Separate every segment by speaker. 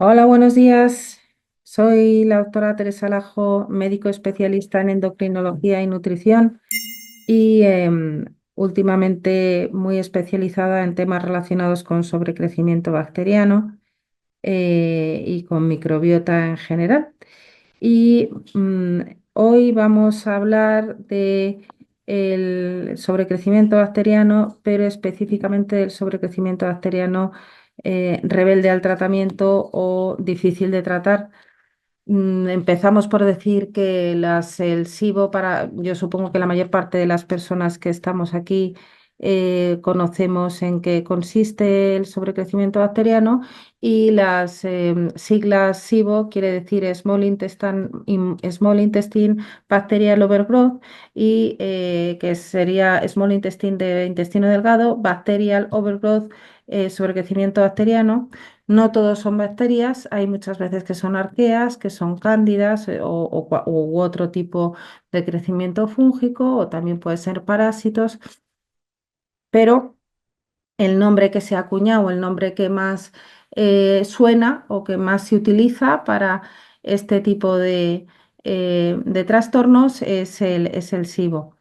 Speaker 1: Hola, buenos días. Soy la doctora Teresa Lajo, médico especialista en endocrinología y nutrición y últimamente muy especializada en temas relacionados con sobrecrecimiento bacteriano y con microbiota en general. Y hoy vamos a hablar de el sobrecrecimiento bacteriano, pero específicamente del sobrecrecimiento bacteriano rebelde al tratamiento o difícil de tratar. Empezamos por decir que el SIBO, yo supongo que la mayor parte de las personas que estamos aquí conocemos en qué consiste el sobrecrecimiento bacteriano y las siglas SIBO quiere decir Small Intestine Bacterial Overgrowth y que sería Small Intestine de intestino delgado, Bacterial Overgrowth, sobrecrecimiento bacteriano. No todos son bacterias, hay muchas veces que son arqueas, que son cándidas u otro tipo de crecimiento fúngico o también puede ser parásitos, pero el nombre que se ha acuñado, el nombre que más suena o que más se utiliza para este tipo de trastornos es el SIBO.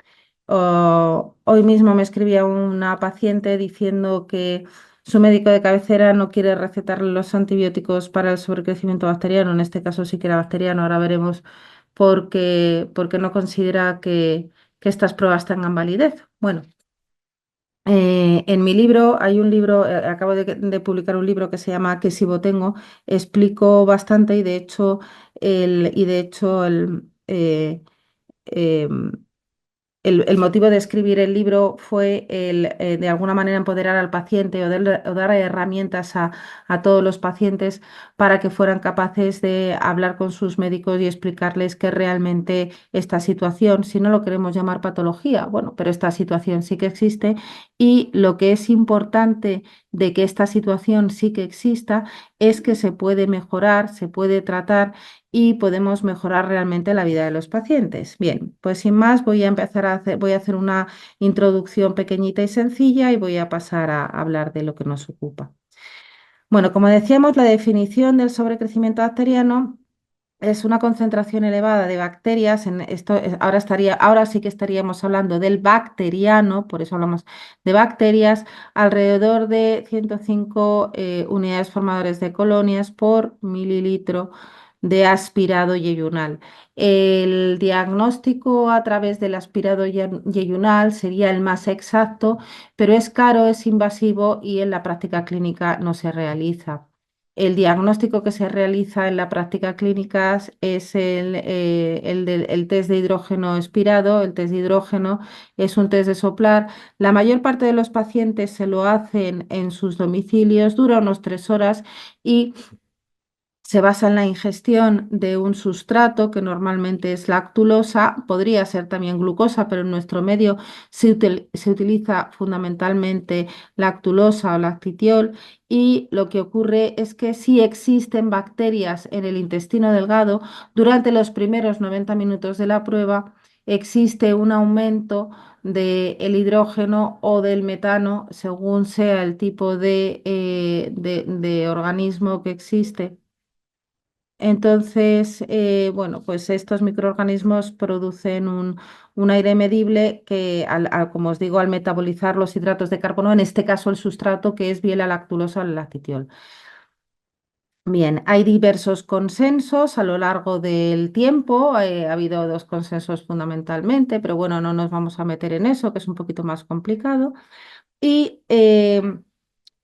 Speaker 1: Hoy mismo me escribía una paciente diciendo que su médico de cabecera no quiere recetarle los antibióticos para el sobrecrecimiento bacteriano, en este caso sí que era bacteriano, ahora veremos porque no considera que estas pruebas tengan validez. Bueno. En mi libro, hay un libro, acabo de publicar un libro que se llama ¿Qué SIBO tengo? Explico bastante y de hecho em, el motivo de escribir el libro fue de alguna manera empoderar al paciente o dar herramientas a todos los pacientes para que fueran capaces de hablar con sus médicos y explicarles que realmente esta situación, si no lo queremos llamar patología, bueno, pero esta situación sí que existe y lo que es importante de que esta situación sí que exista es que se puede mejorar, se puede tratar y podemos mejorar realmente la vida de los pacientes. Bien, pues sin más voy a hacer una introducción pequeñita y sencilla y voy a pasar a hablar de lo que nos ocupa. Bueno, como decíamos, la definición del sobrecrecimiento bacteriano es una concentración elevada de bacterias. Ahora sí que estaríamos hablando del bacteriano, por eso hablamos de bacterias, alrededor de 105 unidades formadoras de colonias por mililitro de aspirado yeyunal. El diagnóstico a través del aspirado yeyunal sería el más exacto, pero es caro, es invasivo y en la práctica clínica no se realiza. El diagnóstico que se realiza en la práctica clínica es el test de hidrógeno expirado. El test de hidrógeno es un test de soplar. La mayor parte de los pacientes se lo hacen en sus domicilios, dura unos 3 horas y se basa en la ingestión de un sustrato que normalmente es lactulosa, podría ser también glucosa, pero en nuestro medio se utiliza fundamentalmente lactulosa o lactitiol y lo que ocurre es que si existen bacterias en el intestino delgado, durante los primeros 90 minutos de la prueba existe un aumento del hidrógeno o del metano según sea el tipo de organismo que existe. Entonces, bueno, pues estos microorganismos producen un aire medible que, como os digo, al metabolizar los hidratos de carbono, en este caso el sustrato que es biela lactulosa o el lactitiol. Bien, hay diversos consensos a lo largo del tiempo. Ha habido dos consensos fundamentalmente, pero bueno, no nos vamos a meter en eso, que es un poquito más complicado. Y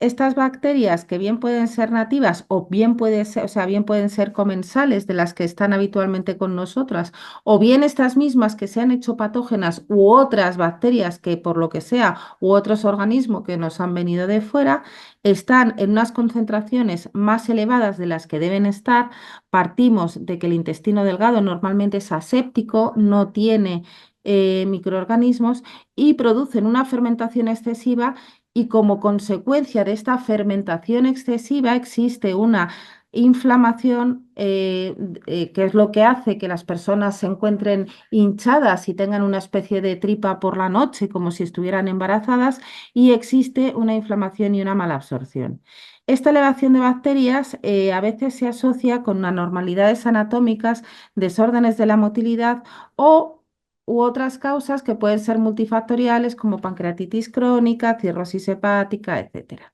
Speaker 1: estas bacterias que bien pueden ser nativas o bien bien pueden ser comensales de las que están habitualmente con nosotras, o bien estas mismas que se han hecho patógenas u otras bacterias que por lo que sea u otros organismos que nos han venido de fuera, están en unas concentraciones más elevadas de las que deben estar. Partimos de que el intestino delgado normalmente es aséptico, no tiene microorganismos y producen una fermentación excesiva y como consecuencia de esta fermentación excesiva existe una inflamación, que es lo que hace que las personas se encuentren hinchadas y tengan una especie de tripa por la noche, como si estuvieran embarazadas, y existe una inflamación y una mala absorción. Esta elevación de bacterias a veces se asocia con anormalidades anatómicas, desórdenes de la motilidad o u otras causas que pueden ser multifactoriales como pancreatitis crónica, cirrosis hepática, etcétera.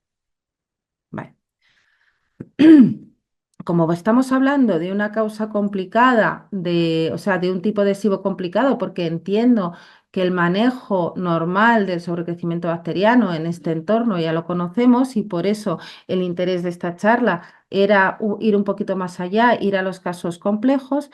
Speaker 1: Vale. Como estamos hablando de una causa complicada, o sea, de un tipo de SIBO complicado, porque entiendo que el manejo normal del sobrecrecimiento bacteriano en este entorno ya lo conocemos y por eso el interés de esta charla era ir un poquito más allá, ir a los casos complejos,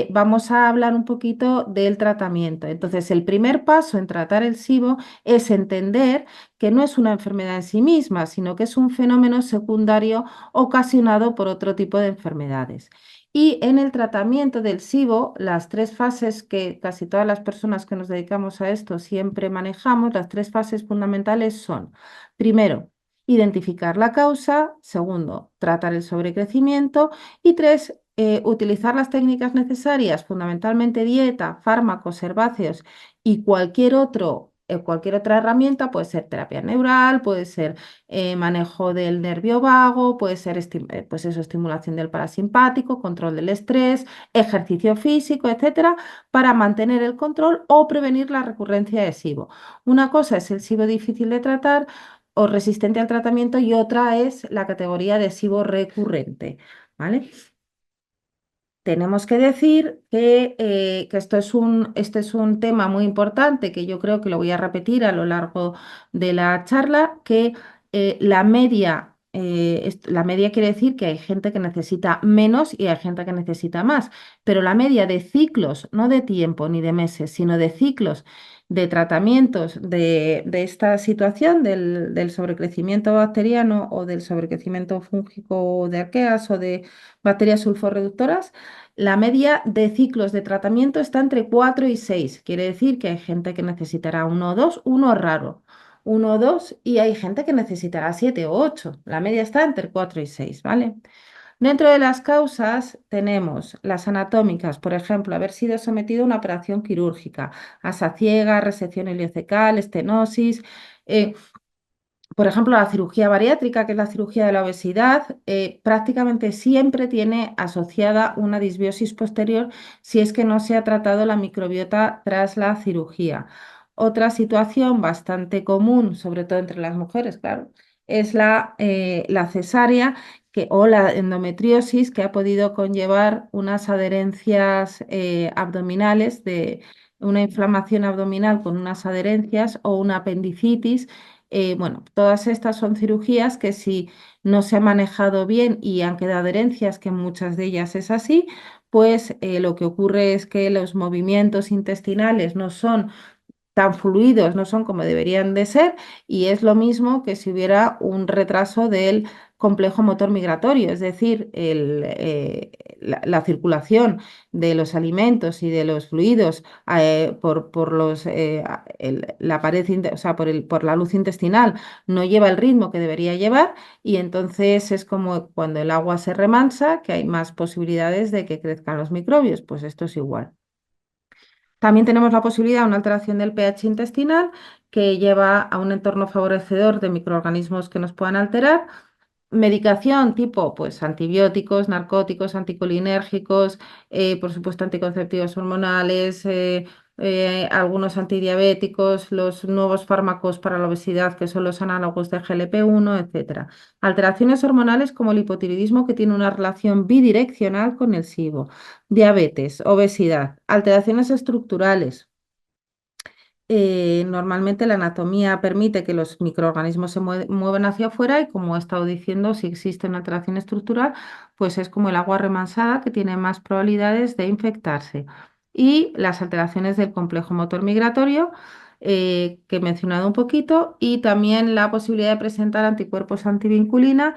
Speaker 1: vamos a hablar un poquito del tratamiento. Entonces, el primer paso en tratar el SIBO es entender que no es una enfermedad en sí misma, sino que es un fenómeno secundario ocasionado por otro tipo de enfermedades. Y en el tratamiento del SIBO, las tres fases que casi todas las personas que nos dedicamos a esto siempre manejamos, las tres fases fundamentales son, primero, identificar la causa, segundo, tratar el sobrecrecimiento y tres, utilizar las técnicas necesarias, fundamentalmente dieta, fármacos, herbáceos y cualquier otra herramienta, puede ser terapia neural, puede ser manejo del nervio vago, puede ser pues eso, estimulación del parasimpático, control del estrés, ejercicio físico, etcétera, para mantener el control o prevenir la recurrencia de SIBO. Una cosa es el SIBO difícil de tratar o resistente al tratamiento y otra es la categoría de SIBO recurrente, ¿vale? Tenemos que decir que este es un tema muy importante, que yo creo que lo voy a repetir a lo largo de la charla, que la media quiere decir que hay gente que necesita menos y hay gente que necesita más, pero la media de ciclos, no de tiempo ni de meses, sino de ciclos de tratamientos de esta situación del sobrecrecimiento bacteriano o del sobrecrecimiento fúngico de arqueas o de bacterias sulforreductoras, la media de ciclos de tratamiento está entre 4 y 6. Quiere decir que hay gente que necesitará uno o dos, uno raro, uno o dos, y hay gente que necesitará 7 o 8. La media está entre 4 y 6, ¿vale? Dentro de las causas tenemos las anatómicas, por ejemplo, haber sido sometido a una operación quirúrgica, asa ciega, resección iliocecal, estenosis. Por ejemplo, la cirugía bariátrica, que es la cirugía de la obesidad, prácticamente siempre tiene asociada una disbiosis posterior si es que no se ha tratado la microbiota tras la cirugía. Otra situación bastante común, sobre todo entre las mujeres, claro, es la cesárea o la endometriosis, que ha podido conllevar unas adherencias abdominales de una inflamación abdominal con unas adherencias o una apendicitis. Bueno, todas estas son cirugías que si no se ha manejado bien y han quedado adherencias, que muchas de ellas es así, pues lo que ocurre es que los movimientos intestinales no son tan fluidos, no son como deberían de ser, y es lo mismo que si hubiera un retraso del complejo motor migratorio, es decir, la circulación de los alimentos y de los fluidos la pared, o sea, por la luz intestinal no lleva el ritmo que debería llevar y entonces es como cuando el agua se remansa, que hay más posibilidades de que crezcan los microbios, pues esto es igual. También tenemos la posibilidad de una alteración del pH intestinal que lleva a un entorno favorecedor de microorganismos que nos puedan alterar. Medicación tipo pues, antibióticos, narcóticos, anticolinérgicos, por supuesto anticonceptivos hormonales, algunos antidiabéticos, los nuevos fármacos para la obesidad que son los análogos de GLP-1, etcétera. Alteraciones hormonales como el hipotiroidismo que tiene una relación bidireccional con el SIBO, diabetes, obesidad, alteraciones estructurales. Normalmente la anatomía permite que los microorganismos se muevan hacia afuera y como he estado diciendo, si existe una alteración estructural, pues es como el agua remansada que tiene más probabilidades de infectarse. Y las alteraciones del complejo motor migratorio, que he mencionado un poquito, y también la posibilidad de presentar anticuerpos antivinculina.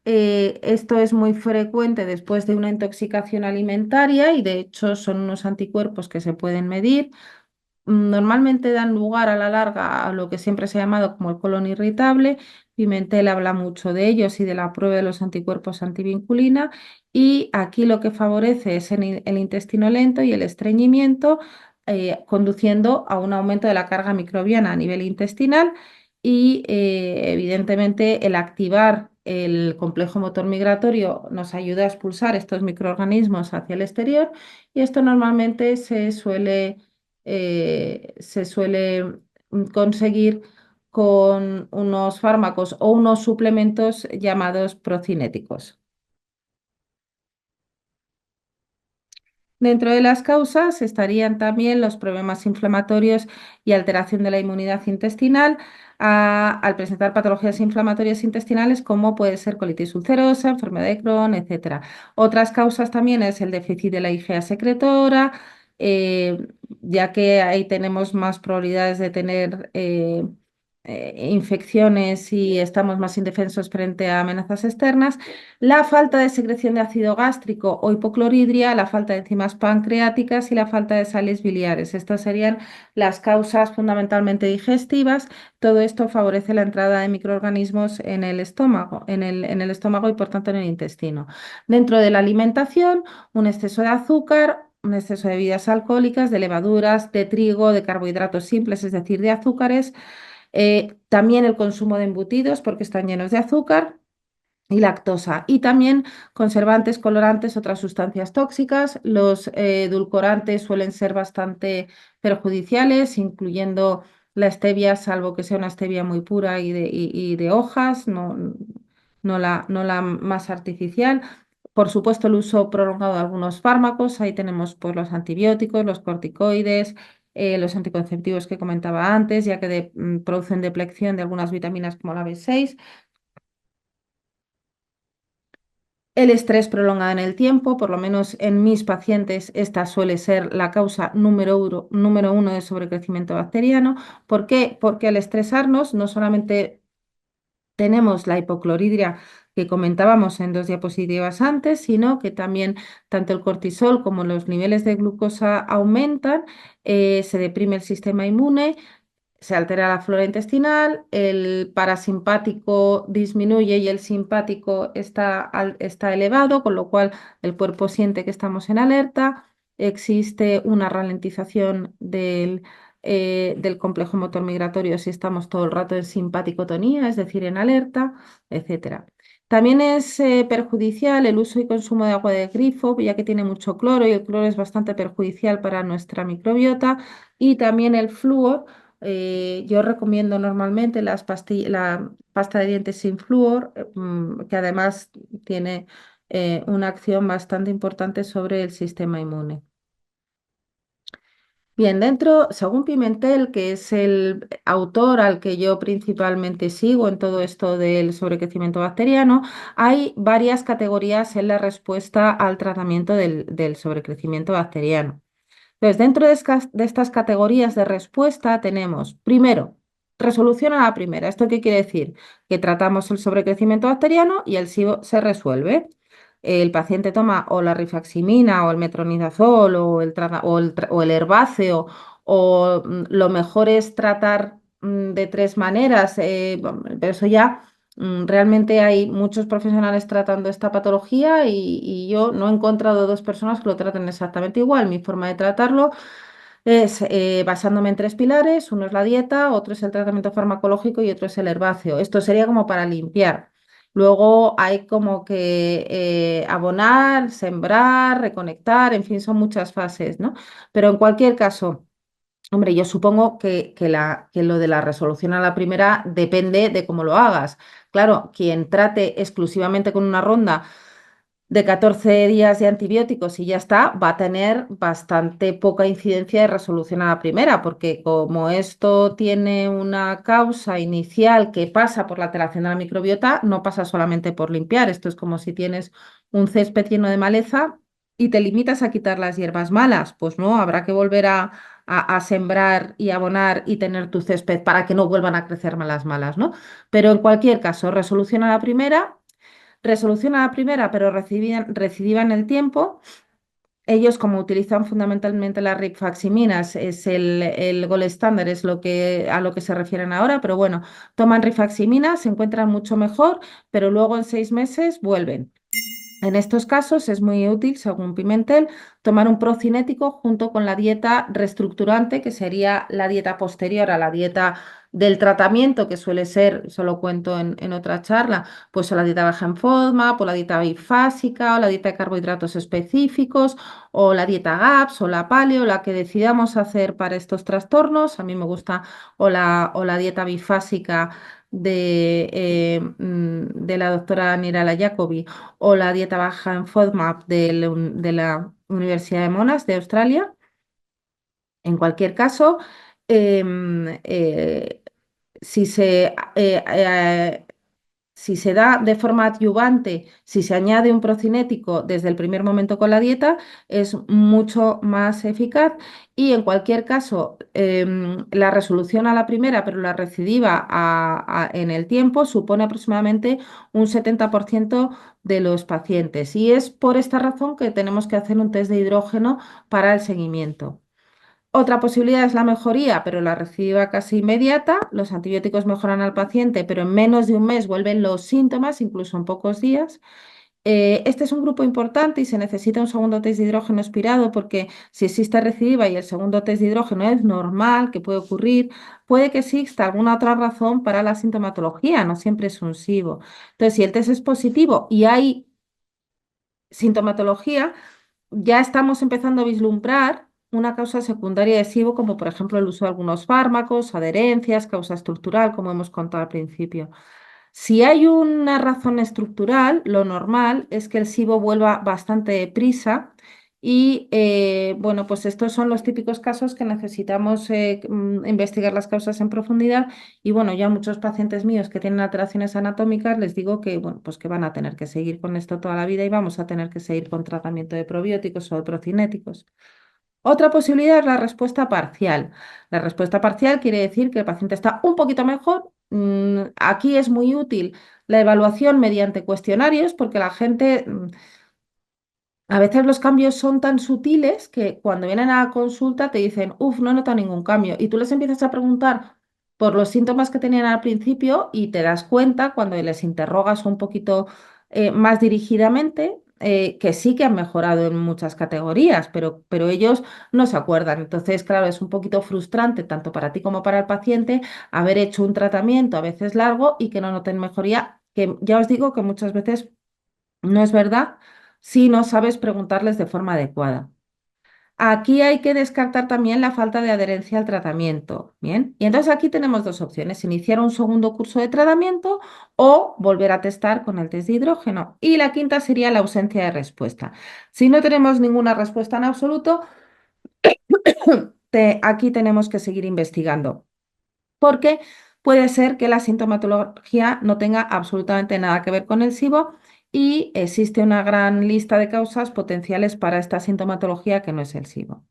Speaker 1: Esto es muy frecuente después de una intoxicación alimentaria y de hecho son unos anticuerpos que se pueden medir. Normalmente dan lugar a la larga a lo que siempre se ha llamado como el colon irritable Pimentel habla mucho de ellos y de la prueba de los anticuerpos antivinculina, y aquí lo que favorece es el intestino lento y el estreñimiento, conduciendo a un aumento de la carga microbiana a nivel intestinal y evidentemente el activar el complejo motor migratorio nos ayuda a expulsar estos microorganismos hacia el exterior, y esto normalmente se suele conseguir con unos fármacos o unos suplementos llamados procinéticos. Dentro de las causas estarían también los problemas inflamatorios y alteración de la inmunidad intestinal al presentar patologías inflamatorias intestinales como puede ser colitis ulcerosa, enfermedad de Crohn, etcétera. Otras causas también es el déficit de la IgA secretora, eh, ya que ahí tenemos más probabilidades de tener infecciones y estamos más indefensos frente a amenazas externas. La falta de secreción de ácido gástrico o hipocloridria, la falta de enzimas pancreáticas y la falta de sales biliares. Estas serían las causas fundamentalmente digestivas. Todo esto favorece la entrada de microorganismos en el estómago y por tanto en el intestino. Dentro de la alimentación, un exceso de azúcar, un exceso de bebidas alcohólicas, de levaduras, de trigo, de carbohidratos simples, es decir, de azúcares. También el consumo de embutidos porque están llenos de azúcar y lactosa. Y también conservantes, colorantes, otras sustancias tóxicas. Los edulcorantes suelen ser bastante perjudiciales, incluyendo la stevia, salvo que sea una stevia muy pura y de hojas, no la más artificial. Por supuesto, el uso prolongado de algunos fármacos. Ahí tenemos pues, los antibióticos, los corticoides, los anticonceptivos que comentaba antes, ya que producen deplección de algunas vitaminas como la B6. El estrés prolongado en el tiempo, por lo menos en mis pacientes, esta suele ser la causa número uno de sobrecrecimiento bacteriano. ¿Por qué? Porque al estresarnos no solamente tenemos la hipocloridria que comentábamos en dos diapositivas antes, sino que también tanto el cortisol como los niveles de glucosa aumentan, se deprime el sistema inmune, se altera la flora intestinal, el parasimpático disminuye y el simpático está elevado, con lo cual el cuerpo siente que estamos en alerta, existe una ralentización del complejo motor migratorio si estamos todo el rato en simpaticotonía, es decir, en alerta, etcétera. También es perjudicial el uso y consumo de agua de grifo, ya que tiene mucho cloro y el cloro es bastante perjudicial para nuestra microbiota, y también el flúor. Yo recomiendo normalmente la pasta de dientes sin flúor, que además tiene una acción bastante importante sobre el sistema inmune. Bien, según Pimentel, que es el autor al que yo principalmente sigo en todo esto del sobrecrecimiento bacteriano, hay varias categorías en la respuesta al tratamiento del sobrecrecimiento bacteriano. Entonces, dentro de estas categorías de respuesta tenemos, primero, resolución a la primera. ¿Esto qué quiere decir? Que tratamos el sobrecrecimiento bacteriano y el SIBO se resuelve. El paciente toma o la rifaximina o el metronidazol o el herbáceo, o lo mejor es tratar de tres maneras, pero eso ya realmente hay muchos profesionales tratando esta patología, y yo no he encontrado dos personas que lo traten exactamente igual. Mi forma de tratarlo es basándome en tres pilares: uno es la dieta, otro es el tratamiento farmacológico y otro es el herbáceo. Esto sería como para limpiar. Luego hay como que abonar, sembrar, reconectar, en fin, son muchas fases, ¿no? Pero en cualquier caso, hombre, yo supongo que lo de la resolución a la primera depende de cómo lo hagas. Claro, quien trate exclusivamente con una ronda de 14 días de antibióticos y ya está, va a tener bastante poca incidencia de resolución a la primera, porque como esto tiene una causa inicial que pasa por la alteración de la microbiota, no pasa solamente por limpiar. Esto es como si tienes un césped lleno de maleza y te limitas a quitar las hierbas malas. Pues no, habrá que volver a sembrar y abonar y tener tu césped para que no vuelvan a crecer malas malas, ¿no? Pero en cualquier caso, resolución a la primera. Resolución a la primera, pero recidiva en el tiempo, Ellos, como utilizan fundamentalmente las rifaximinas, es el gold estándar, es a lo que se refieren ahora, pero bueno, toman rifaximinas, se encuentran mucho mejor, pero luego en 6 meses vuelven. En estos casos es muy útil, según Pimentel, tomar un procinético junto con la dieta reestructurante, que sería la dieta posterior a la dieta del tratamiento, que suele ser, eso lo cuento en otra charla, pues o la dieta baja en FODMAP, o la dieta bifásica, o la dieta de carbohidratos específicos, o la dieta GAPS, o la paleo, la que decidamos hacer para estos trastornos. A mí me gusta o la dieta bifásica de la doctora Nirala Jacobi o la dieta baja en FODMAP de la Universidad de Monash de Australia. En cualquier caso, em, si se, si se da de forma adyuvante, si se añade un procinético desde el primer momento con la dieta, es mucho más eficaz y en cualquier caso, la resolución a la primera, pero la recidiva en el tiempo supone aproximadamente un 70% de los pacientes. Y es por esta razón que tenemos que hacer un test de hidrógeno para el seguimiento. Otra posibilidad es la mejoría, pero la recidiva casi inmediata. Los antibióticos mejoran al paciente, pero en menos de un mes vuelven los síntomas, incluso en pocos días. Este es un grupo importante y se necesita un segundo test de hidrógeno expirado porque si existe recidiva y el segundo test de hidrógeno es normal, que puede ocurrir, puede que exista alguna otra razón para la sintomatología, no siempre es un SIBO. Entonces, si el test es positivo y hay sintomatología, ya estamos empezando a vislumbrar una causa secundaria de SIBO, como por ejemplo el uso de algunos fármacos, adherencias, causa estructural, como hemos contado al principio. Si hay una razón estructural, lo normal es que el SIBO vuelva bastante deprisa y bueno, pues estos son los típicos casos que necesitamos investigar las causas en profundidad y bueno, ya muchos pacientes míos que tienen alteraciones anatómicas les digo que bueno, pues que van a tener que seguir con esto toda la vida y vamos a tener que seguir con tratamiento de probióticos o de procinéticos. Otra posibilidad es la respuesta parcial. La respuesta parcial quiere decir que el paciente está un poquito mejor. Aquí es muy útil la evaluación mediante cuestionarios porque la gente, a veces los cambios son tan sutiles que cuando vienen a la consulta te dicen, uff, no he notado ningún cambio. Y tú les empiezas a preguntar por los síntomas que tenían al principio y te das cuenta cuando les interrogas un poquito más dirigidamente que sí que han mejorado en muchas categorías, pero ellos no se acuerdan. Entonces, claro, es un poquito frustrante tanto para ti como para el paciente haber hecho un tratamiento a veces largo y que no noten mejoría, que ya os digo que muchas veces no es verdad si no sabes preguntarles de forma adecuada. Aquí hay que descartar también la falta de adherencia al tratamiento. Bien, y entonces aquí tenemos dos opciones: iniciar un segundo curso de tratamiento o volver a testar con el test de hidrógeno. Y la quinta sería la ausencia de respuesta. Si no tenemos ninguna respuesta en absoluto, aquí tenemos que seguir investigando porque puede ser que la sintomatología no tenga absolutamente nada que ver con el SIBO y existe una gran lista de causas potenciales para esta sintomatología que no es el SIBO.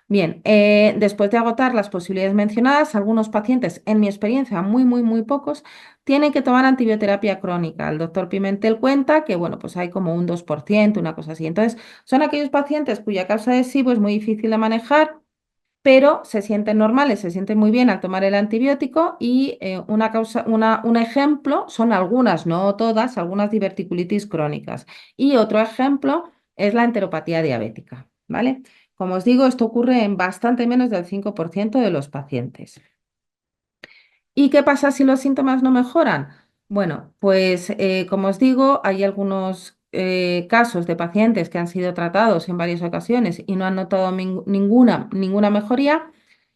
Speaker 1: Bien, después de agotar las posibilidades mencionadas, algunos pacientes, en mi experiencia, muy, muy, muy pocos, tienen que tomar antibioterapia crónica. El doctor Pimentel cuenta que, bueno, pues hay como un 2%, una cosa así. Entonces, son aquellos pacientes cuya causa de SIBO es muy difícil de manejar pero se sienten normales, se sienten muy bien al tomar el antibiótico y un ejemplo son algunas, no todas, algunas diverticulitis crónicas. Y otro ejemplo es la enteropatía diabética, ¿vale? Como os digo, esto ocurre en bastante menos del 5% de los pacientes. ¿Y qué pasa si los síntomas no mejoran? Bueno, pues como os digo, hay algunos casos de pacientes que han sido tratados en varias ocasiones y no han notado ninguna mejoría.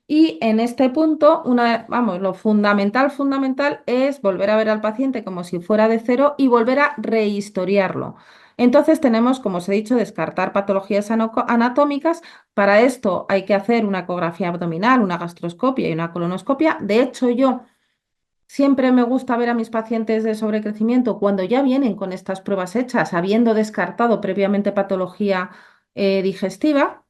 Speaker 1: Y en este punto, vamos, lo fundamental, fundamental es volver a ver al paciente como si fuera de cero y volver a rehistoriarlo. Entonces tenemos, como os he dicho, descartar patologías anatómicas. Para esto hay que hacer una ecografía abdominal, una gastroscopia y una colonoscopia. De hecho, yo siempre me gusta ver a mis pacientes de sobrecrecimiento cuando ya vienen con estas pruebas hechas, habiendo descartado previamente patología digestiva.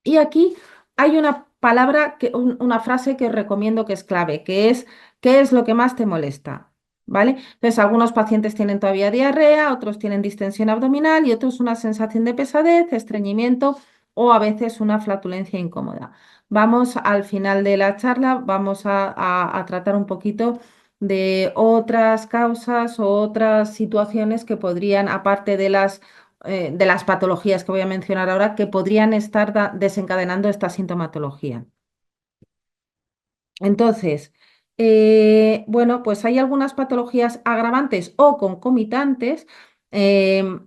Speaker 1: Y aquí hay una palabra, una frase que os recomiendo que es clave, que es ¿qué es lo que más te molesta? ¿vale? Entonces, algunos pacientes tienen todavía diarrea, otros tienen distensión abdominal y otros una sensación de pesadez, estreñimiento o a veces una flatulencia incómoda. Vamos al final de la charla, vamos a tratar un poquito de otras causas o otras situaciones que podrían, aparte de las patologías que voy a mencionar ahora, que podrían estar desencadenando esta sintomatología. Entonces, bueno, pues hay algunas patologías agravantes o concomitantes. em,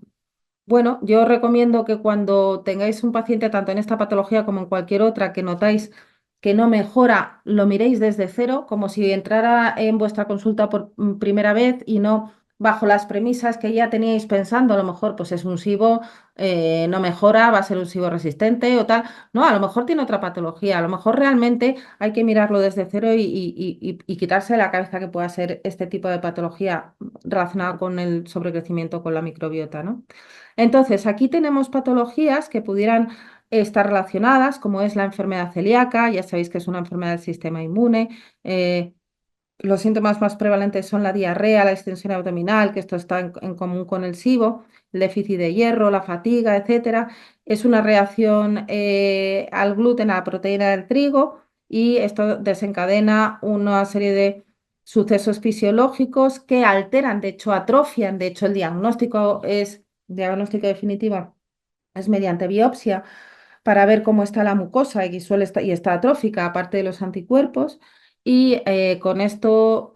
Speaker 1: bueno, yo recomiendo que cuando tengáis un paciente, tanto en esta patología como en cualquier otra, que notáis que no mejora, lo miréis desde cero, como si entrara en vuestra consulta por primera vez y no bajo las premisas que ya teníais pensando, a lo mejor pues es un SIBO, no mejora, va a ser un SIBO resistente o tal. No, a lo mejor tiene otra patología, a lo mejor realmente hay que mirarlo desde cero y quitarse de la cabeza que pueda ser este tipo de patología relacionada con el sobrecrecimiento, con la microbiota, ¿no? Entonces, aquí tenemos patologías que pudieran estar relacionadas, como es la enfermedad celíaca, ya sabéis que es una enfermedad del sistema inmune. eh, los síntomas más prevalentes son la diarrea, la extensión abdominal, que esto está en común con el SIBO, el déficit de hierro, la fatiga, etcétera. Es una reacción al gluten, a la proteína del trigo, y esto desencadena una serie de sucesos fisiológicos que alteran, de hecho, atrofian. De hecho, el diagnóstico definitivo es mediante biopsia para ver cómo está la mucosa y está atrófica, aparte de los anticuerpos. Y con esto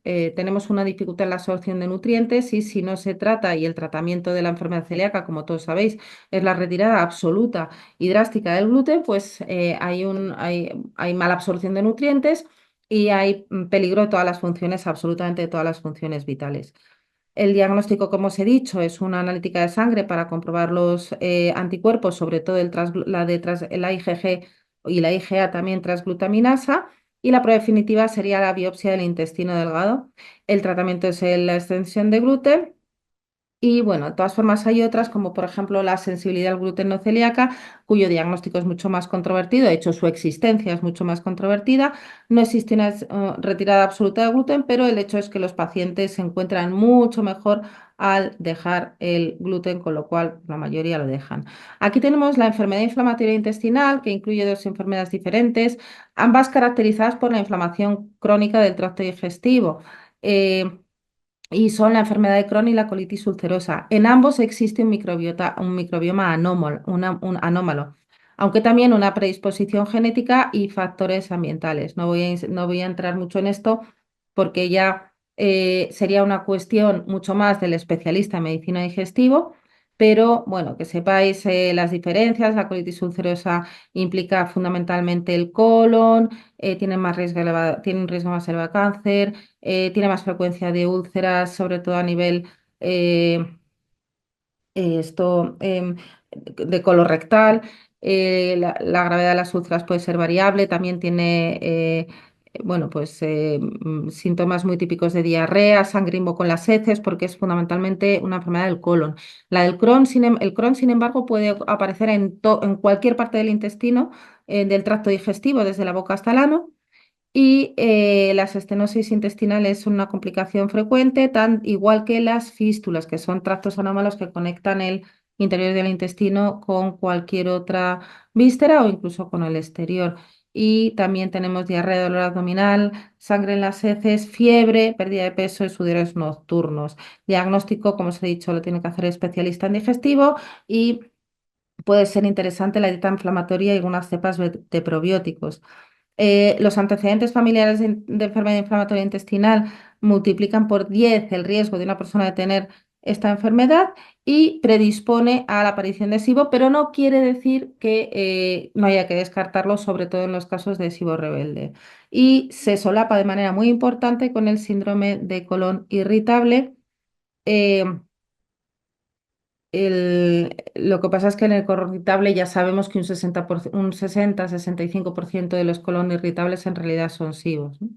Speaker 1: tenemos una dificultad en la absorción de nutrientes y si no se trata, y el tratamiento de la enfermedad celíaca, como todos sabéis, es la retirada absoluta y drástica del gluten, pues hay mala absorción de nutrientes y hay peligro de todas las funciones, absolutamente de todas las funciones vitales. El diagnóstico, como os he dicho, es una analítica de sangre para comprobar los anticuerpos, sobre todo la IgG y la IgA también transglutaminasa. Y la prueba definitiva sería la biopsia del intestino delgado. El tratamiento es la extensión de gluten y bueno, de todas formas hay otras, como por ejemplo la sensibilidad al gluten no celíaca, cuyo diagnóstico es mucho más controvertido, de hecho su existencia es mucho más controvertida. No existe una retirada absoluta de gluten, pero el hecho es que los pacientes se encuentran mucho mejor al dejar el gluten, con lo cual la mayoría lo dejan. Aquí tenemos la enfermedad inflamatoria intestinal, que incluye dos enfermedades diferentes, ambas caracterizadas por la inflamación crónica del tracto digestivo. Eh, y son la enfermedad de Crohn y la colitis ulcerosa. En ambos existe un microbioma anómalo, aunque también una predisposición genética y factores ambientales. No voy a entrar mucho en esto porque ya sería una cuestión mucho más del especialista en medicina digestivo, pero bueno, que sepáis las diferencias. La colitis ulcerosa implica fundamentalmente el colon, tiene un riesgo más elevado de cáncer, tiene más frecuencia de úlceras, sobre todo a nivel eh, de colorectal. La gravedad de las úlceras puede ser variable, también tiene bueno, pues, síntomas muy típicos de diarrea, sangre con las heces, porque es fundamentalmente una enfermedad del colon. La del Crohn, el Crohn, sin embargo, puede aparecer en cualquier parte del intestino, del tracto digestivo, desde la boca hasta el ano. Y las estenosis intestinales son una complicación frecuente, tan igual que las fístulas, que son tractos anómalos que conectan el interior del intestino con cualquier otra víscera o incluso con el exterior. Y también tenemos diarrea, dolor abdominal, sangre en las heces, fiebre, pérdida de peso y sudores nocturnos. Diagnóstico, como os he dicho, lo tiene que hacer el especialista en digestivo y puede ser interesante la dieta inflamatoria y algunas cepas de probióticos. Los antecedentes familiares de enfermedad inflamatoria intestinal multiplican por 10 el riesgo de una persona de tener esta enfermedad y predispone a la aparición de SIBO, pero no quiere decir que no haya que descartarlo, sobre todo en los casos de SIBO rebelde. Y se solapa de manera muy importante con el síndrome de colon irritable. eh, lo que pasa es que en el colon irritable ya sabemos que un 60-65% de los colon irritables en realidad son SIBOs, ¿no?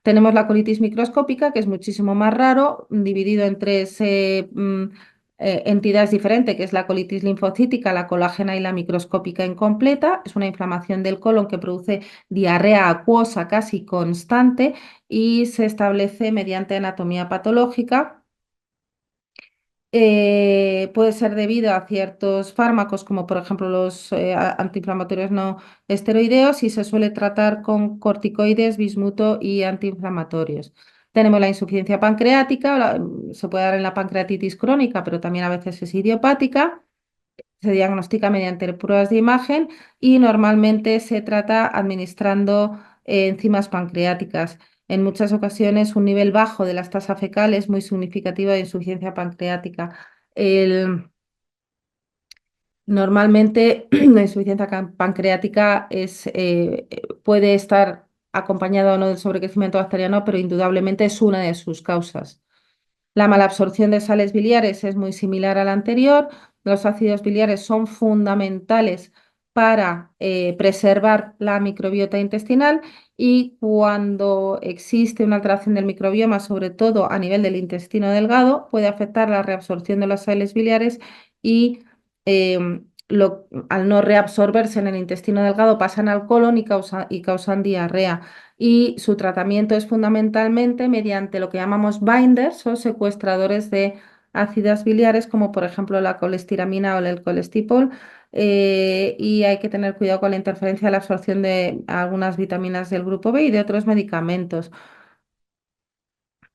Speaker 1: Tenemos la colitis microscópica, que es muchísimo más raro, dividido en tres entidad es diferente, que es la colitis linfocítica, la colágena y la microscópica incompleta. Es una inflamación del colon que produce diarrea acuosa casi constante y se establece mediante anatomía patológica. Puede ser debido a ciertos fármacos, como por ejemplo los antiinflamatorios no esteroideos, y se suele tratar con corticoides, bismuto y antiinflamatorios. Tenemos la insuficiencia pancreática, se puede dar en la pancreatitis crónica, pero también a veces es idiopática. Se diagnostica mediante pruebas de imagen y normalmente se trata administrando enzimas pancreáticas. En muchas ocasiones, un nivel bajo de las tasas fecales es muy significativo de insuficiencia pancreática. El- Normalmente, la insuficiencia pancreática puede estar acompañada o no del sobrecrecimiento bacteriano, pero indudablemente es una de sus causas. La malabsorción de sales biliares es muy similar a la anterior. Los ácidos biliares son fundamentales para preservar la microbiota intestinal y cuando existe una alteración del microbioma, sobre todo a nivel del intestino delgado, puede afectar la reabsorción de las sales biliares y al no reabsorberse en el intestino delgado pasan al colon y causan diarrea y su tratamiento es fundamentalmente mediante lo que llamamos binders o secuestradores de ácidas biliares, como por ejemplo la colestiramina o el colestipol, y hay que tener cuidado con la interferencia de la absorción de algunas vitaminas del grupo B y de otros medicamentos.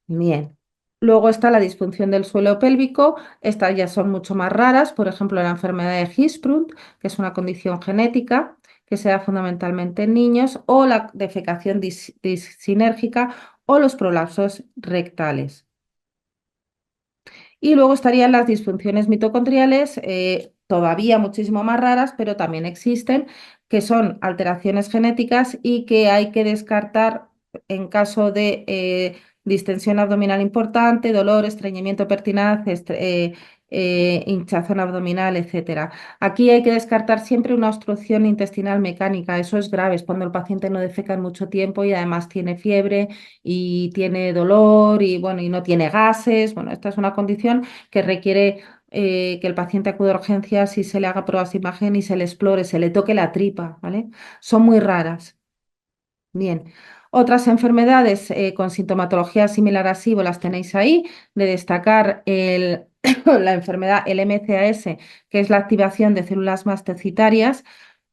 Speaker 1: Bien. Luego está la disfunción del suelo pélvico. Estas ya son mucho más raras, por ejemplo, la enfermedad de Hirschsprung, que es una condición genética que se da fundamentalmente en niños, o la defecación dissinérgica o los prolapsos rectales. Y luego estarían las disfunciones mitocondriales, todavía muchísimo más raras, pero también existen, que son alteraciones genéticas y que hay que descartar en caso de distensión abdominal importante, dolor, estreñimiento pertinaz, hinchazón abdominal, etcétera. Aquí hay que descartar siempre una obstrucción intestinal mecánica. Eso es grave, es cuando el paciente no defeca en mucho tiempo y además tiene fiebre y tiene dolor y, bueno, y no tiene gases. Bueno, esta es una condición que requiere que el paciente acude a urgencias y se le haga pruebas de imagen y se le explore, se le toque la tripa, ¿vale? Son muy raras. Bien. Otras enfermedades con sintomatología similar a SIBO las tenéis ahí, de destacar la enfermedad, el MCAS, que es la activación de células mastocitarias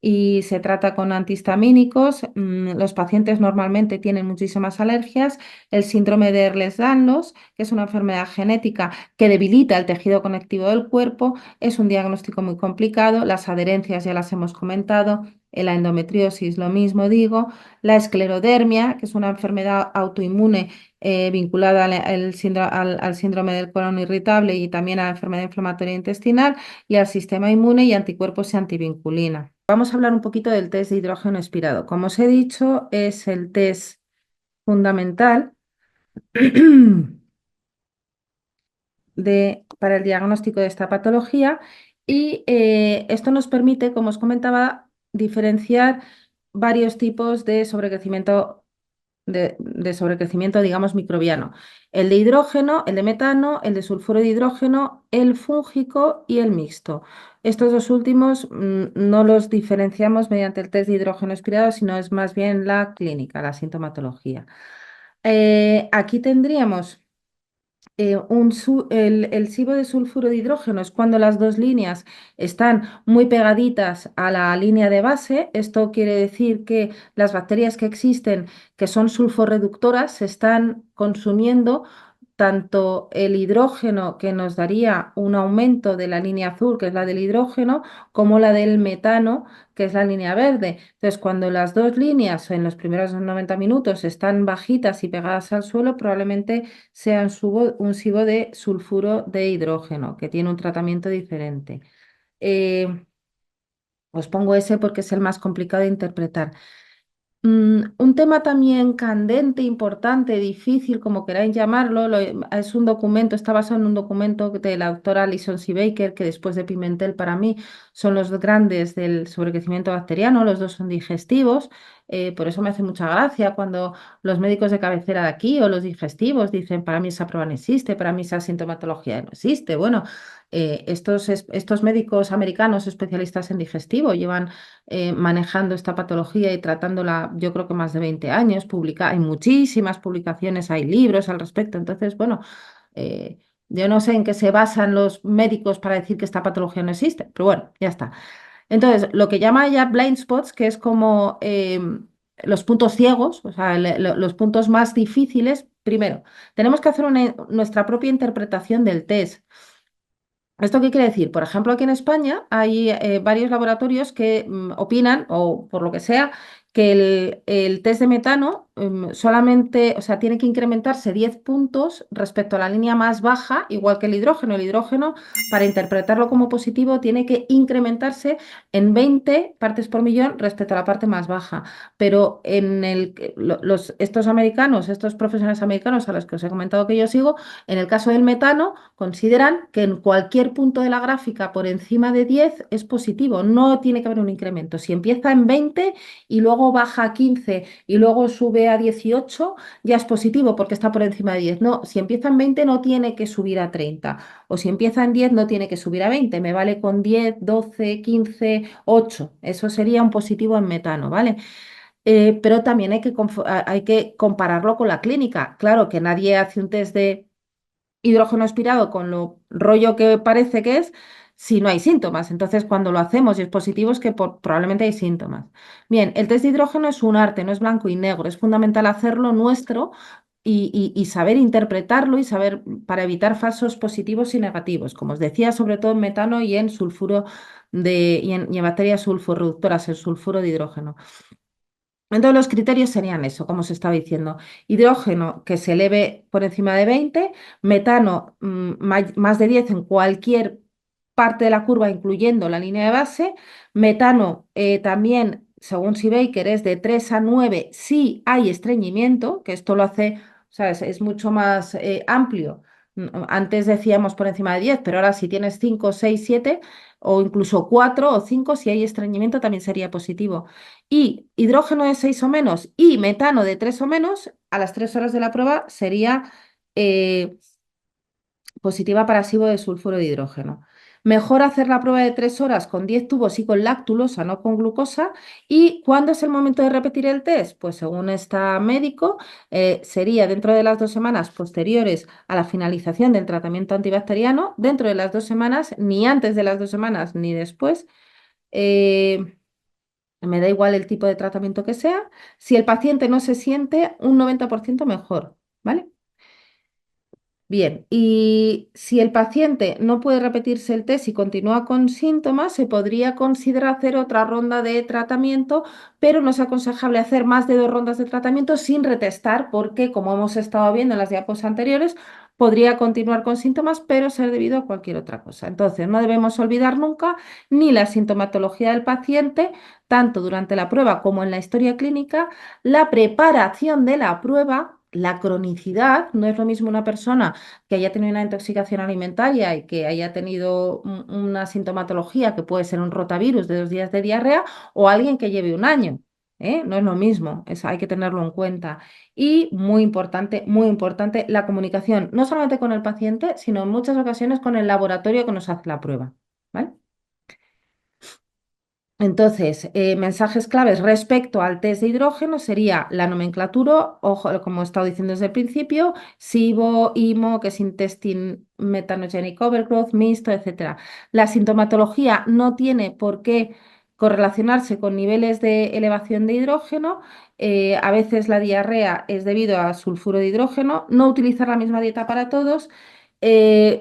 Speaker 1: y se trata con antihistamínicos. Los pacientes normalmente tienen muchísimas alergias. El síndrome de Ehlers-Danlos, que es una enfermedad genética que debilita el tejido conectivo del cuerpo, es un diagnóstico muy complicado. Las adherencias ya las hemos comentado. La endometriosis, lo mismo digo. La esclerodermia, que es una enfermedad autoinmune vinculada al síndrome del colon irritable y también a la enfermedad inflamatoria intestinal y al sistema inmune y anticuerpos y antivinculina. Vamos a hablar un poquito del test de hidrógeno expirado. Como os he dicho, es el test fundamental para el diagnóstico de esta patología y esto nos permite, como os comentaba, diferenciar varios tipos de sobrecrecimiento, digamos, microbiano. El de hidrógeno, el de metano, el de sulfuro de hidrógeno, el fúngico y el mixto. Estos dos últimos no los diferenciamos mediante el test de hidrógeno expirado, sino es más bien la clínica, la sintomatología. Aquí tendríamos el SIBO de sulfuro de hidrógeno es cuando las dos líneas están muy pegaditas a la línea de base. Esto quiere decir que las bacterias que existen, que son sulforreductoras, se están consumiendo tanto el hidrógeno, que nos daría un aumento de la línea azul, que es la del hidrógeno, como la del metano, que es la línea verde. Entonces, cuando las dos líneas en los primeros 90 minutos están bajitas y pegadas al suelo, probablemente sea un SIBO de sulfuro de hidrógeno, que tiene un tratamiento diferente. Eh, Os pongo ese porque es el más complicado de interpretar. Un tema también candente, importante, difícil, como queráis llamarlo, es un documento, está basado en un documento de la doctora Alison C. Baker, que después de Pimentel para mí son los grandes del sobrecrecimiento bacteriano, los dos son digestivos. Por eso me hace mucha gracia cuando los médicos de cabecera de aquí o los digestivos dicen, para mí esa prueba no existe, para mí esa sintomatología no existe. Bueno, estos médicos americanos especialistas en digestivo llevan manejando esta patología y tratándola, yo creo que más de 20 años. Hay muchísimas publicaciones, hay libros al respecto. Entonces, bueno, eh, yo no sé en qué se basan los médicos para decir que esta patología no existe, pero bueno, ya está. Entonces, lo que llama ella blind spots, que es como los puntos ciegos, o sea, los puntos más difíciles, primero, tenemos que hacer nuestra propia interpretación del test. ¿Esto qué quiere decir? Por ejemplo, aquí en España hay varios laboratorios que opinan, o por lo que sea, que el test de metano solamente, o sea, tiene que incrementarse 10 puntos respecto a la línea más baja, igual que el hidrógeno. El hidrógeno, para interpretarlo como positivo, tiene que incrementarse en 20 partes por millón respecto a la parte más baja. Pero estos americanos, estos profesionales americanos a los que os he comentado que yo sigo, en el caso del metano, consideran que en cualquier punto de la gráfica por encima de 10 es positivo, no tiene que haber un incremento. Si empieza en 20 y luego baja a 15 y luego sube a 18, ya es positivo porque está por encima de 10. No, si empieza en 20 no tiene que subir a 30. O si empieza en 10 no tiene que subir a 20. Me vale con 10, 12, 15, 8. Eso sería un positivo en metano, ¿vale? Pero también hay que compararlo con la clínica. Claro que nadie hace un test de hidrógeno expirado con lo rollo que parece que es si no hay síntomas. Entonces, cuando lo hacemos y es positivo es que probablemente hay síntomas. Bien, el test de hidrógeno es un arte, no es blanco y negro. Es fundamental hacerlo nuestro y saber interpretarlo y saber para evitar falsos positivos y negativos, como os decía, sobre todo en metano y en sulfuro y en bacterias sulfurreductoras, el sulfuro de hidrógeno. Entonces los criterios serían eso, como os estaba diciendo, hidrógeno que se eleve por encima de 20, metano más de 10 en cualquier parte de la curva, incluyendo la línea de base, metano también, según si Baker, es de 3 a 9 si hay estreñimiento, que esto lo hace, o sea, es mucho más amplio. Antes decíamos por encima de 10, pero ahora si tienes 5, 6, 7 o incluso 4 o 5, si hay estreñimiento también sería positivo. Y hidrógeno de 6 o menos y metano de 3 o menos, a las 3 horas de la prueba sería eh, positiva para SIBO de sulfuro de hidrógeno. Mejor hacer la prueba de 3 horas con 10 tubos y con lactulosa, no con glucosa. ¿Y cuándo es el momento de repetir el test? Pues según está médico, sería dentro de las 2 semanas posteriores a la finalización del tratamiento antibacteriano, dentro de las 2 semanas, ni antes de las 2 semanas ni después. Eh, Me da igual el tipo de tratamiento que sea. Si el paciente no se siente, un 90% mejor, ¿vale? Bien, y si el paciente no puede repetirse el test y continúa con síntomas, se podría considerar hacer otra ronda de tratamiento, pero no es aconsejable hacer más de 2 rondas de tratamiento sin retestar, porque, como hemos estado viendo en las diapos anteriores, podría continuar con síntomas, pero ser debido a cualquier otra cosa. Entonces, no debemos olvidar nunca ni la sintomatología del paciente, tanto durante la prueba como en la historia clínica, la preparación de la prueba. La cronicidad, no es lo mismo una persona que haya tenido una intoxicación alimentaria y que haya tenido una sintomatología que puede ser un rotavirus de 2 días de diarrea o alguien que lleve un año. ¿Eh? No es lo mismo, eso hay que tenerlo en cuenta. Y muy importante, la comunicación, no solamente con el paciente, sino en muchas ocasiones con el laboratorio que nos hace la prueba. ¿Vale? Entonces, mensajes claves respecto al test de hidrógeno sería la nomenclatura, ojo, como he estado diciendo desde el principio, SIBO, IMO, que es Intestine Methanogenic Overgrowth, mixto, etcétera. La sintomatología no tiene por qué correlacionarse con niveles de elevación de hidrógeno. A veces la diarrea es debido a sulfuro de hidrógeno. No utilizar la misma dieta para todos.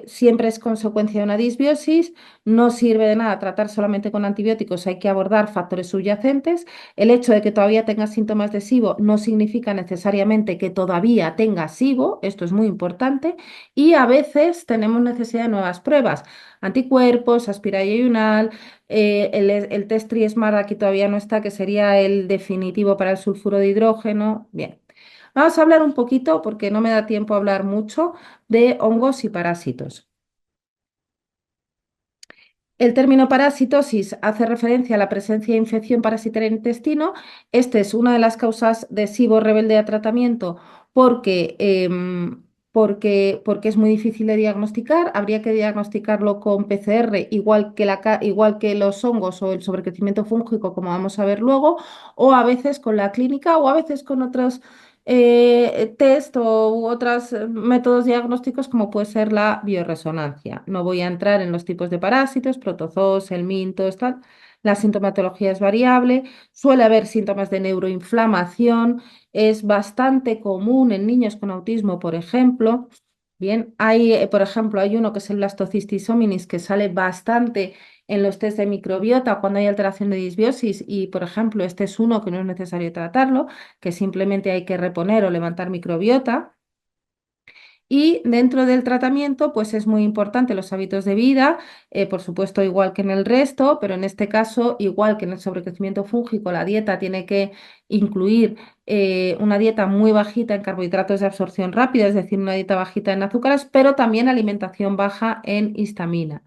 Speaker 1: Siempre es consecuencia de una disbiosis. No sirve de nada tratar solamente con antibióticos, hay que abordar factores subyacentes. El hecho de que todavía tenga síntomas de SIBO no significa necesariamente que todavía tenga SIBO, esto es muy importante, y a veces tenemos necesidad de nuevas pruebas, anticuerpos, aspira yeyunal, el test Triesmar aquí todavía no está, que sería el definitivo para el sulfuro de hidrógeno. Bien. Vamos a hablar un poquito, porque no me da tiempo a hablar mucho, de hongos y parásitos. El término parasitosis hace referencia a la presencia de infección parasitaria en el intestino. Esta es una de las causas de SIBO rebelde a tratamiento porque, porque es muy difícil de diagnosticar. Habría que diagnosticarlo con PCR, igual que los hongos o el sobrecrecimiento fúngico, como vamos a ver luego, o a veces con la clínica o a veces con otros test u otros métodos diagnósticos como puede ser la bioresonancia. No voy a entrar en los tipos de parásitos, protozoos, helmintos, tal. La sintomatología es variable, suele haber síntomas de neuroinflamación, es bastante común en niños con autismo, por ejemplo. Bien, hay, por ejemplo, hay uno que es el Blastocystis hominis que sale bastante en los test de microbiota cuando hay alteración de disbiosis y, por ejemplo, este es uno que no es necesario tratarlo, que simplemente hay que reponer o levantar microbiota. Y dentro del tratamiento, pues es muy importante los hábitos de vida, por supuesto, igual que en el resto, pero en este caso, igual que en el sobrecrecimiento fúngico, la dieta tiene que incluir una dieta muy bajita en carbohidratos de absorción rápida, es decir, una dieta bajita en azúcares, pero también alimentación baja en histamina.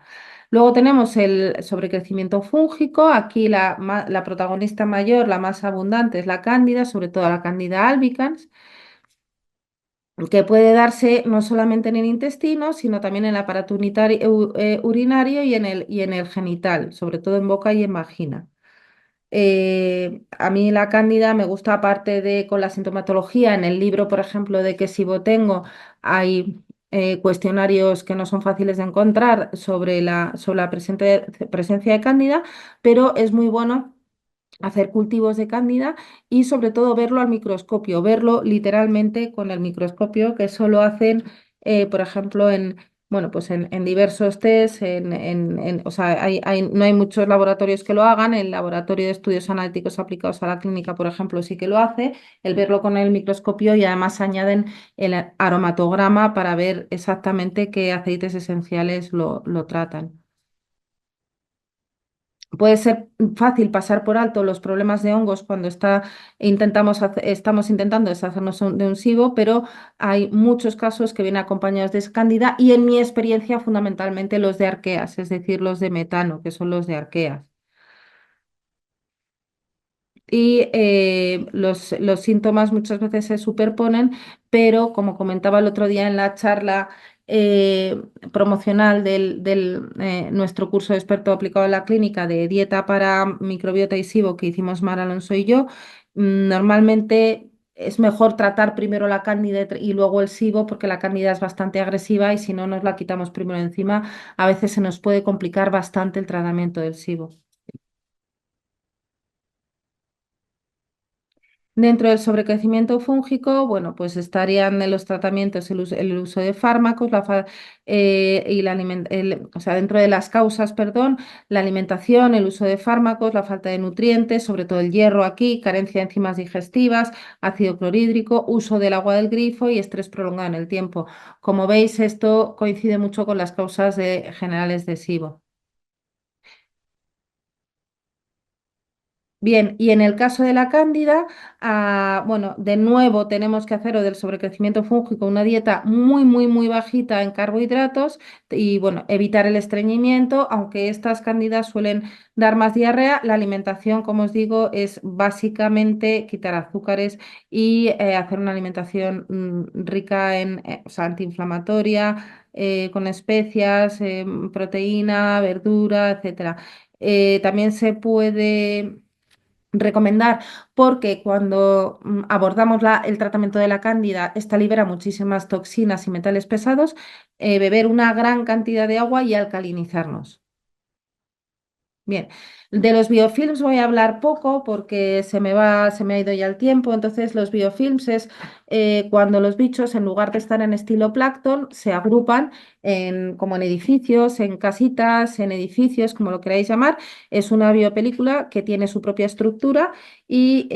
Speaker 1: Luego tenemos el sobrecrecimiento fúngico. Aquí la protagonista mayor, la más abundante, es la cándida, sobre todo la cándida albicans, que puede darse no solamente en el intestino, sino también en el aparato urinario y en el genital, sobre todo en boca y en vagina. A mí la cándida me gusta, aparte de con la sintomatología, en el libro, por ejemplo, de qué SIBO tengo, hay cuestionarios que no son fáciles de encontrar sobre la presencia de cándida, pero es muy bueno hacer cultivos de cándida y sobre todo verlo al microscopio, verlo literalmente con el microscopio, que eso lo hacen, por ejemplo, bueno, pues en diversos test, o sea, no hay muchos laboratorios que lo hagan. El Laboratorio de Estudios Analíticos Aplicados a la Clínica, por ejemplo, sí que lo hace, el verlo con el microscopio, y además añaden el aromatograma para ver exactamente qué aceites esenciales lo tratan. Puede ser fácil pasar por alto los problemas de hongos cuando estamos intentando deshacernos de un SIBO, pero hay muchos casos que vienen acompañados de cándida y, en mi experiencia, fundamentalmente los de arqueas, es decir, los de metano, que son los de arqueas. Y los síntomas muchas veces se superponen, pero como comentaba el otro día en la charla promocional del nuestro curso de experto aplicado en la clínica de dieta para microbiota y SIBO que hicimos Mar Alonso y yo, normalmente es mejor tratar primero la cándida y luego el SIBO, porque la cándida es bastante agresiva y si no nos la quitamos primero encima, a veces se nos puede complicar bastante el tratamiento del SIBO. Dentro del sobrecrecimiento fúngico, bueno, pues estarían en los tratamientos el uso de fármacos y o sea, dentro de las causas, perdón, la alimentación, el uso de fármacos, la falta de nutrientes, sobre todo el hierro aquí, carencia de enzimas digestivas, ácido clorhídrico, uso del agua del grifo y estrés prolongado en el tiempo. Como veis, esto coincide mucho con las causas generales de SIBO. Bien, y en el caso de la cándida, bueno, de nuevo tenemos que hacer o del sobrecrecimiento fúngico una dieta muy, muy, muy bajita en carbohidratos y, bueno, evitar el estreñimiento, aunque estas cándidas suelen dar más diarrea. La alimentación, como os digo, es básicamente quitar azúcares y hacer una alimentación rica o sea, antiinflamatoria, con especias, proteína, verdura, etcétera. También se puede recomendar, porque cuando abordamos el tratamiento de la cándida, esta libera muchísimas toxinas y metales pesados, beber una gran cantidad de agua y alcalinizarnos. Bien, de los biofilms voy a hablar poco porque se me ha ido ya el tiempo. Entonces, los biofilms es cuando los bichos, en lugar de estar en estilo plancton, se agrupan como en edificios, en casitas, en edificios, como lo queráis llamar. Es una biopelícula que tiene su propia estructura y,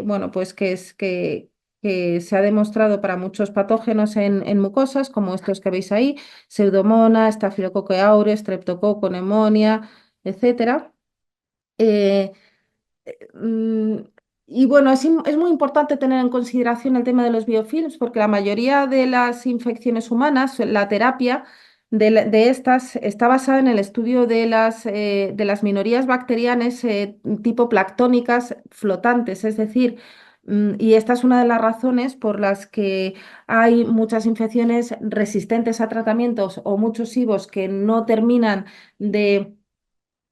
Speaker 1: bueno, pues que se ha demostrado para muchos patógenos en mucosas, como estos que veis ahí: Pseudomonas, Staphylococcus aureus, Streptococcus, Pneumonia, etcétera. Eh, mm, y bueno, es muy importante tener en consideración el tema de los biofilms, porque la mayoría de las infecciones humanas, la terapia de estas está basada en el estudio de las minorías bacterianas tipo planctónicas flotantes, es decir, y esta es una de las razones por las que hay muchas infecciones resistentes a tratamientos o muchos SIBOS que no terminan de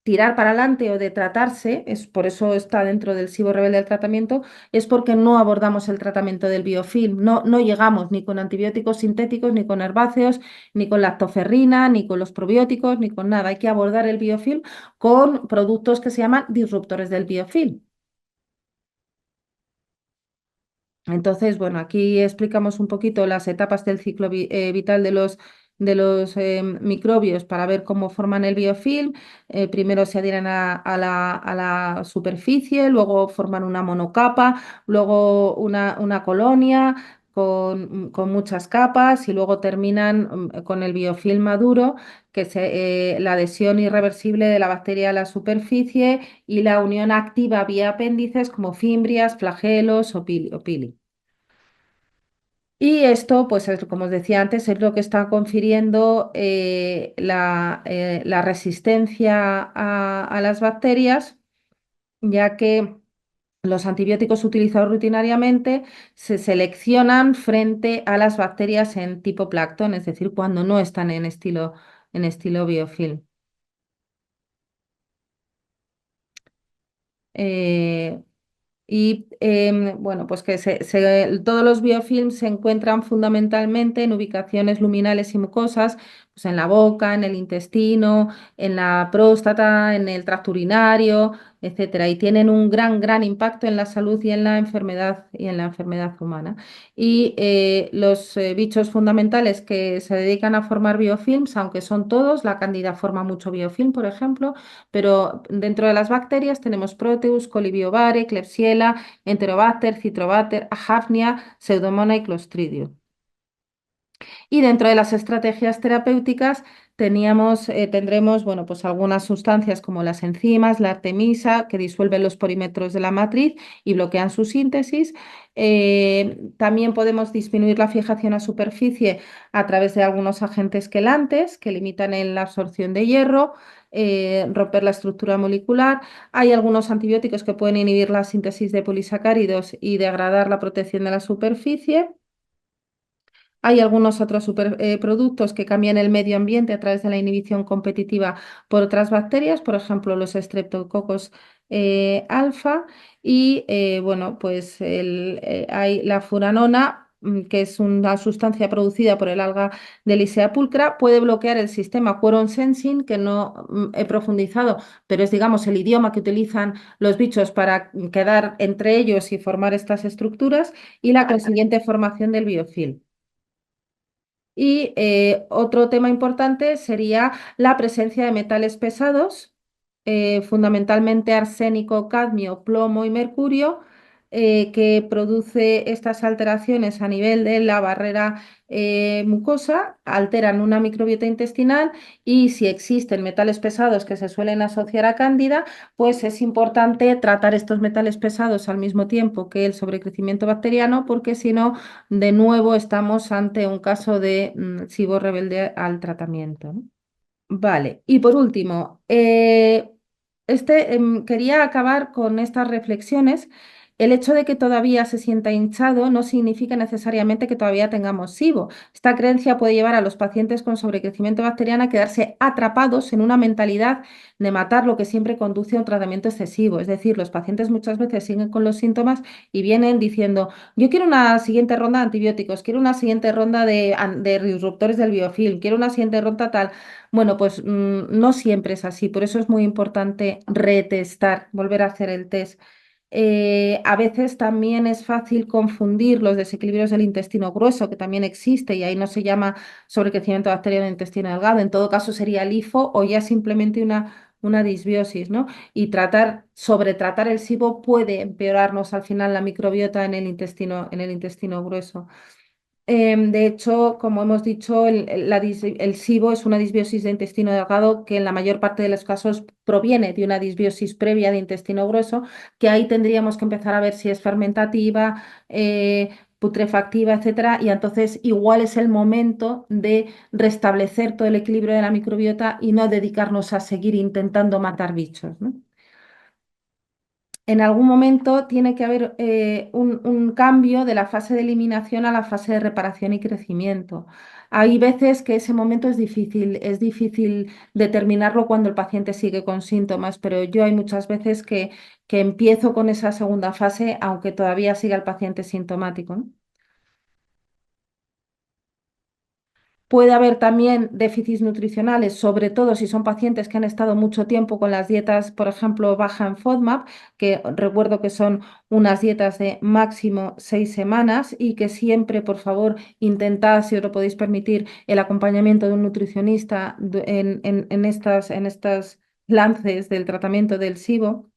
Speaker 1: tirar para adelante o de tratarse, es por eso está dentro del SIBO rebelde del tratamiento, es porque no abordamos el tratamiento del biofilm. No llegamos ni con antibióticos sintéticos, ni con herbáceos, ni con lactoferrina, ni con los probióticos, ni con nada. Hay que abordar el biofilm con productos que se llaman disruptores del biofilm. Entonces, bueno, aquí explicamos un poquito las etapas del ciclo vital de los microbios para ver cómo forman el biofilm. Primero se adhieren a la superficie, luego forman una monocapa, luego una colonia con muchas capas y luego terminan con el biofilm maduro, que es la adhesión irreversible de la bacteria a la superficie y la unión activa vía apéndices como fimbrias, flagelos o pili. Y esto, pues como os decía antes, es lo que está confiriendo la resistencia a las bacterias, ya que los antibióticos utilizados rutinariamente se seleccionan frente a las bacterias en tipo plancton, es decir, cuando no están en estilo biofilm. Eh, bueno, pues que todos los biofilms se encuentran fundamentalmente en ubicaciones luminales y mucosas, pues en la boca, en el intestino, en la próstata, en el tracto urinario, etcétera, y tienen un gran impacto en la salud y en la enfermedad humana. Y los bichos fundamentales que se dedican a formar biofilms, aunque son todos, la Cándida forma mucho biofilm, por ejemplo, pero dentro de las bacterias tenemos Proteus, Colibiobares, Klebsiella, Enterobacter, Citrobacter, Hafnia, Pseudomonas y Clostridium. Y dentro de las estrategias terapéuticas tendremos bueno, pues algunas sustancias como las enzimas, la artemisa, que disuelven los polímeros de la matriz y bloquean su síntesis. También podemos disminuir la fijación a superficie a través de algunos agentes quelantes que limitan la absorción de hierro, romper la estructura molecular. Hay algunos antibióticos que pueden inhibir la síntesis de polisacáridos y degradar la protección de la superficie. Hay algunos otros productos que cambian el medio ambiente a través de la inhibición competitiva por otras bacterias, por ejemplo, los Streptococcus alfa. Y bueno, pues hay la furanona, que es una sustancia producida por el alga Delisea pulcra, puede bloquear el sistema quorum sensing, que no he profundizado, pero es, digamos, el idioma que utilizan los bichos para quedar entre ellos y formar estas estructuras, y la consiguiente formación del biofilm. Y otro tema importante sería la presencia de metales pesados, fundamentalmente arsénico, cadmio, plomo y mercurio, que produce estas alteraciones a nivel de la barrera mucosa, alteran una microbiota intestinal y si existen metales pesados que se suelen asociar a cándida, pues es importante tratar estos metales pesados al mismo tiempo que el sobrecrecimiento bacteriano, porque si no, de nuevo estamos ante un caso de SIBO rebelde al tratamiento, ¿no? Vale, y por último, quería acabar con estas reflexiones. El hecho de que todavía se sienta hinchado no significa necesariamente que todavía tengamos SIBO. Esta creencia puede llevar a los pacientes con sobrecrecimiento bacteriano a quedarse atrapados en una mentalidad de matar, lo que siempre conduce a un tratamiento excesivo. Es decir, los pacientes muchas veces siguen con los síntomas y vienen diciendo, yo quiero una siguiente ronda de antibióticos, quiero una siguiente ronda de disruptores del biofilm, quiero una siguiente ronda tal. Bueno, pues no siempre es así, por eso es muy importante retestar, volver a hacer el test. A veces también es fácil confundir los desequilibrios del intestino grueso, que también existe, y ahí no se llama sobrecrecimiento bacteriano del intestino delgado. En todo caso sería LIFO o ya simplemente una disbiosis, ¿no? Y sobretratar el SIBO puede empeorarnos al final la microbiota en el intestino grueso. De hecho, como hemos dicho, el SIBO es una disbiosis de intestino delgado que en la mayor parte de los casos proviene de una disbiosis previa de intestino grueso, que ahí tendríamos que empezar a ver si es fermentativa, putrefactiva, etcétera, y entonces igual es el momento de restablecer todo el equilibrio de la microbiota y no dedicarnos a seguir intentando matar bichos, ¿no? En algún momento tiene que haber un cambio de la fase de eliminación a la fase de reparación y crecimiento. Hay veces que ese momento es difícil determinarlo cuando el paciente sigue con síntomas, pero yo hay muchas veces que empiezo con esa segunda fase, aunque todavía siga el paciente sintomático, ¿no? Puede haber también déficits nutricionales, sobre todo si son pacientes que han estado mucho tiempo con las dietas, por ejemplo, baja en FODMAP, que recuerdo que son unas dietas de máximo 6 semanas y que siempre, por favor, intentad, si os lo podéis permitir, el acompañamiento de un nutricionista en estas lances del tratamiento del SIBO.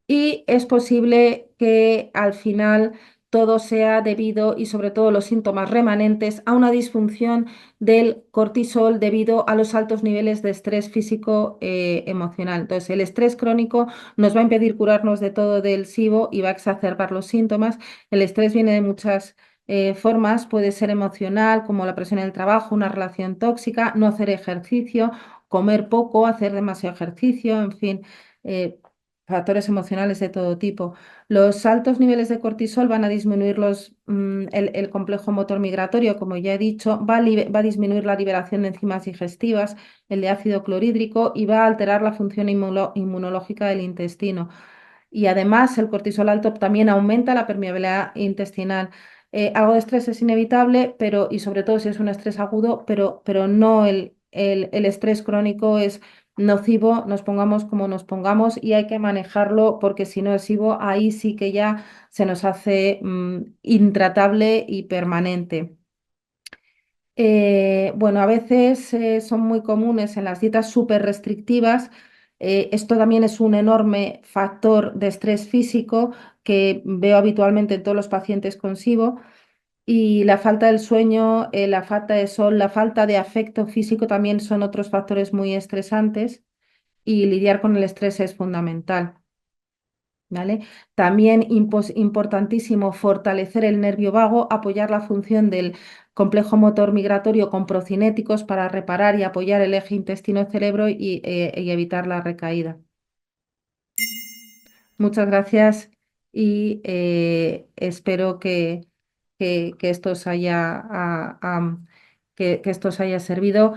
Speaker 1: Y es posible que al final todo sea debido, y sobre todo los síntomas remanentes, a una disfunción del cortisol debido a los altos niveles de estrés físico emocional. Entonces, el estrés crónico nos va a impedir curarnos de todo del SIBO y va a exacerbar los síntomas. El estrés viene de muchas formas, puede ser emocional, como la presión en el trabajo, una relación tóxica, no hacer ejercicio, comer poco, hacer demasiado ejercicio, en fin. Factores emocionales de todo tipo. Los altos niveles de cortisol van a disminuir el complejo motor migratorio, como ya he dicho, va a disminuir la liberación de enzimas digestivas, el de ácido clorhídrico y va a alterar la función inmunológica del intestino. Y además el cortisol alto también aumenta la permeabilidad intestinal. Algo de estrés es inevitable, y sobre todo si es un estrés agudo, pero no el estrés crónico es nocivo, nos pongamos como nos pongamos y hay que manejarlo porque si no es SIBO, ahí sí que ya se nos hace intratable y permanente. Bueno, a veces son muy comunes en las dietas súper restrictivas. Esto también es un enorme factor de estrés físico que veo habitualmente en todos los pacientes con SIBO. Y la falta del sueño, la falta de sol, la falta de afecto físico también son otros factores muy estresantes y lidiar con el estrés es fundamental. ¿Vale? También importantísimo fortalecer el nervio vago, apoyar la función del complejo motor migratorio con procinéticos para reparar y apoyar el eje intestino-cerebro y evitar la recaída. Muchas gracias y espero que esto os haya, que esto os haya servido.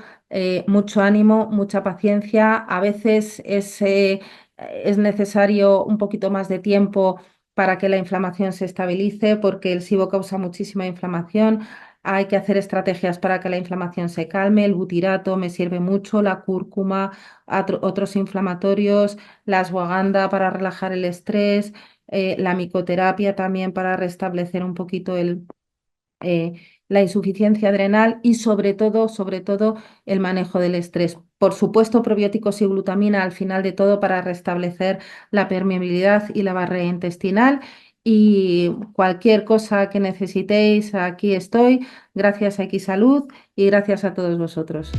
Speaker 1: Mucho ánimo, mucha paciencia. A veces es necesario un poquito más de tiempo para que la inflamación se estabilice, porque el SIBO causa muchísima inflamación. Hay que hacer estrategias para que la inflamación se calme. El butirato me sirve mucho, la cúrcuma, otros inflamatorios, la ashwagandha para relajar el estrés, la micoterapia también para restablecer un poquito eh, la insuficiencia adrenal y sobre todo, el manejo del estrés. Por supuesto, probióticos y glutamina al final de todo para restablecer la permeabilidad y la barrera intestinal. Y cualquier cosa que necesitéis, aquí estoy. Gracias a Xsalud y gracias a todos vosotros.